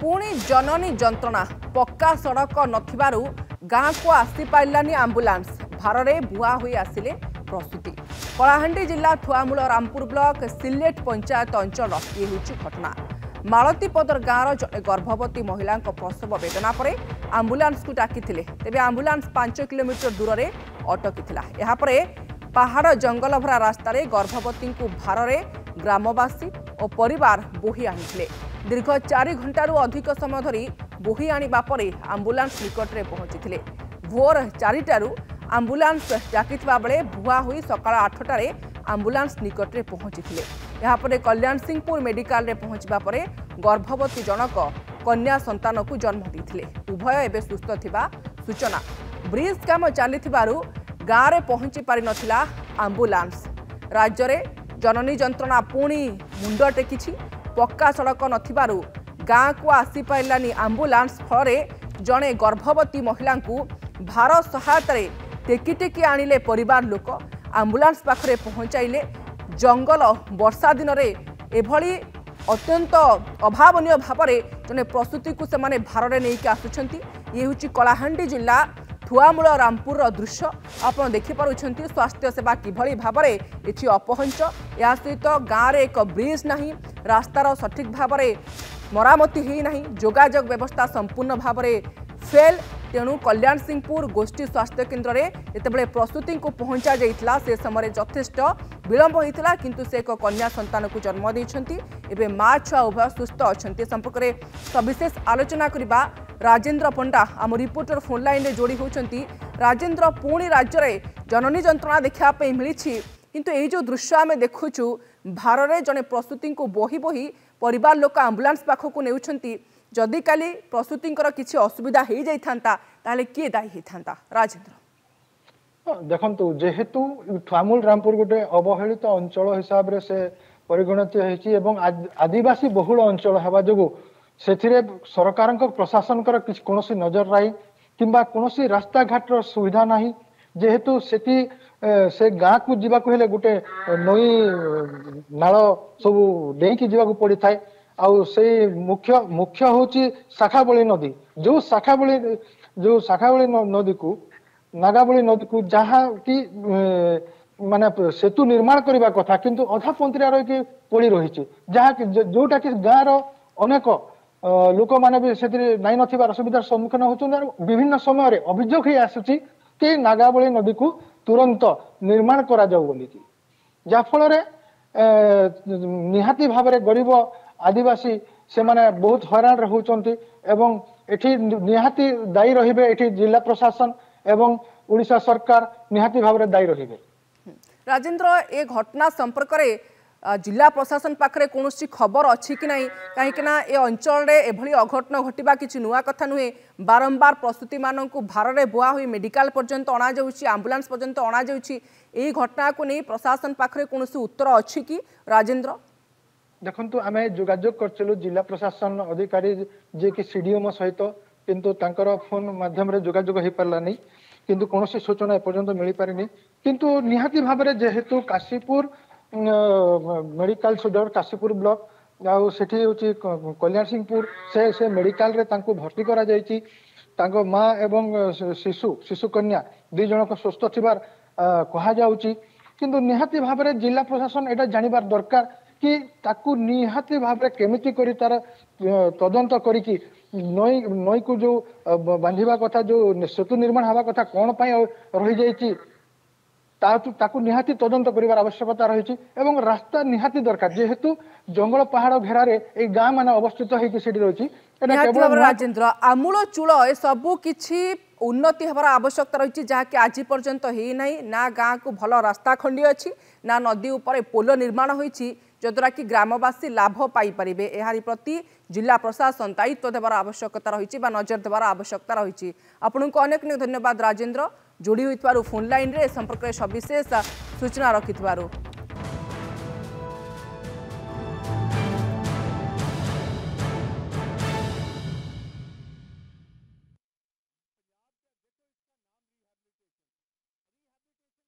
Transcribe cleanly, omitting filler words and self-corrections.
पुणी जननी जंत्रणा पक्का सड़क नथिबारु गाँ को आसी पाइलानी आंबुलांस भारे बुआ हुई आसिले प्रसूति। कलाहांडी जिला थुआमूल रामपुर ब्लॉक सिलेट पंचायत अंचल ये घटना। मालतीपदर गाँव जड़े गर्भवती महिला प्रसव वेदना पर आंबुलांस को डाकी तेबे आंबुलांस 5 किलोमीटर दूर में अटकी यापर पहाड़ जंगल भरा रास्तार गर्भवती को भारे ग्रामवासी और परिवार बोही आनी दीर्घ 4 घंटारू अधिक समय धरी बोही आनिबा परे आंबुलांस निकट में पहुंची भोर 4टारू आंबुलांस डाकिथिबा बेले भुआ हुई सकाळ 8टारे आंबुलांस निकट में पहुंची यापर कल्याण सिंहपुर मेडिकल रे पहुंचबा परे गर्भवती जनक कन्या संतान को जन्म देथिले। उभय एबे सुस्थ थिबा सूचना। ब्रिज काम चलीथिबारु गाँव में पहुंची पारि नथिला आंबुलांस। राज्य रे जननी जंत्रणा पुणी मुंड टेकिछि। पक्का सड़क नथिबारु गाँ को आसी पाइलानी आंबुलांस फल जड़े गर्भवती महिला को भार सहायता टेकी टेकी आनिले परिवार लोक आंबुलांस पाखरे पहुंचाइले। जंगल वर्षा दिन एभली अत्यंत अभावनीय भाव जने प्रसूति को सेमाने भारे नहीं आसुछंती। ये हूँ कलाहांडी जिला थुआमूल रामपुर दृश्य आप देखिपुंट। स्वास्थ्य सेवा किभली भाव में अपहंच या सहित गाँव में एक ब्रिज नहीं, रास्तार सठिक भाव में मरामती ही नहीं, जोगाजोग व्यवस्था संपूर्ण भाव में फेल। तेणु कल्याण सिंहपुर गोष्ठी स्वास्थ्य केन्द्र में जितेबाला प्रसूति को पहुंचा जाइथिला से समय यथेष्ट विलंब होता किंतु से एक कन्या संतान को जन्म देइछंती। एबे मां छुआ उभय सुस्थ अछंती। संपर्क में सविशेष आलोचना करिबा राजेंद्र पंडा आम रिपोर्टर फोन लाइन रे जोड़ी होचंती। राजेंद्र पुणी राज्य में जननी जंत्रणा देखा मिली किंतु यही जो दृश्य आम देखुचु भारे जड़े प्रसूति को बोही बोही परिवार लोक आंबुलांस पाखक नेउछंती। जदि काली प्रसूतिंकर किसी असुविधा हो जाइथांता ताले किए दायी होइथांता? राजेंद्र देखंतु जेहेतु थुआमूल रामपुर गोटे अवहेलित अंचल हिसाब रे से परिगणित होइछि एवं आदिवासी बहुल अंचल हेबा जोगु सेथिरे सरकार प्रशासन कोनोसी नजर रही किंबा कोनोसी रास्ता घाट सुविधा नहीं। जेहेतु सेठी से गाँ को जीवाकु हेले गोटे नई नाल सब डेईकी जीवाकु पड़ी थाए। आउ से मुख्य मुख्य होची शाखाबली नदी जो शाखाबली नदी को नागाबली नदी को जहाँ कि माने सेतु निर्माण करबा कथा किंतु अधा पंतरिया रही पड़ी रही जहाँ जोटा कि गाँव अनेक लोक माने भी से नाई नथिबार असुविधार सम्मुखीन होचुन। विभिन्न समय अभियोग ही आसुची कि नागाबली नदी को तुरंत निर्माण करा जाऊ बोली जा फल निहाती भाव में गरीब आदिवासी से माने बहुत हैरान होचंती एवं एठी निहाती दायी रहिबे। एठी जिला प्रशासन एवं उड़ीसा सरकार निहाती भाव में दायी रहिबे। राजेंद्र ए घटना संपर्क रे जिला प्रशासन पाखरे कोनोसी खबर अछि कि नहीं? कहीं ए अंचल रे एभली अघटन घटिबा किछि नुआ कथा नुहे। बारंबार प्रसूति माननकु भाररे बुआ हुई मेडिकल पर्यंत अणा जाउछि, आंबुलांस पर्यंत अणा जाउछि। ए घटना को नहीं प्रशासन पाखरे कोनोसी उत्तर अछि कि? राजेंद्र देखंतु आमे जोगाजोग करचलु जिला प्रशासन अधिकारी जे कि सीडीएम सहित किंतु तांकर फोन माध्यम रे जोगाजोग हो पारला नहीं किंतु कोनोसी सूचना एपर्यंत मिली पारिनी। किंतु निहाती भाव में जेहेतु काशीपुर मेडिकल सदर काशीपुर ब्लॉक आउ सेठी होची कल्याण सिंहपुर से मेडिकल रे तांको भर्ती करा जायछि। तांको मां एवं शिशु कन्या दुई जन को स्वस्थ थिबार कहा जाउछि किंतु निहाती भाव में जिला प्रशासन एटा जानिबार दरकार कि ताकू निहाती भाव में केमिति करी तार तदंत करी नई को जो बांधिबा कथा जो सेतु निर्माण हवा कथा कौन पाई रही जाइछि ताकू निहाती तदंत करिवार आवश्यकता रही एवं रास्ता निहाती दरकार। जेहेतु जंगल पहाड़ घेरारे ए गाँ माने अवस्थित होइकि सेठी रहिछि। राजेंद्र आमूल चूल ए सबु किछि उन्नति हबार आवश्यकता रही जहाँकि आज पर्यंत ही नहीं। ना गाँ को भल रास्ता खंडी अच्छी ना नदी उपर पोल निर्माण होइछि जद्वारा कि ग्रामवासी लाभ पाई परिबे। एहारी प्रति जिला प्रशासन दायित्व देवार आवश्यकता रही नजर देवार आवश्यकता रही। आपनको अनेक अनेक धन्यवाद राजेंद्र जोड़ी होइतबारु फोन लाइन रे संपर्क में सविशेष सूचना रखितबारु।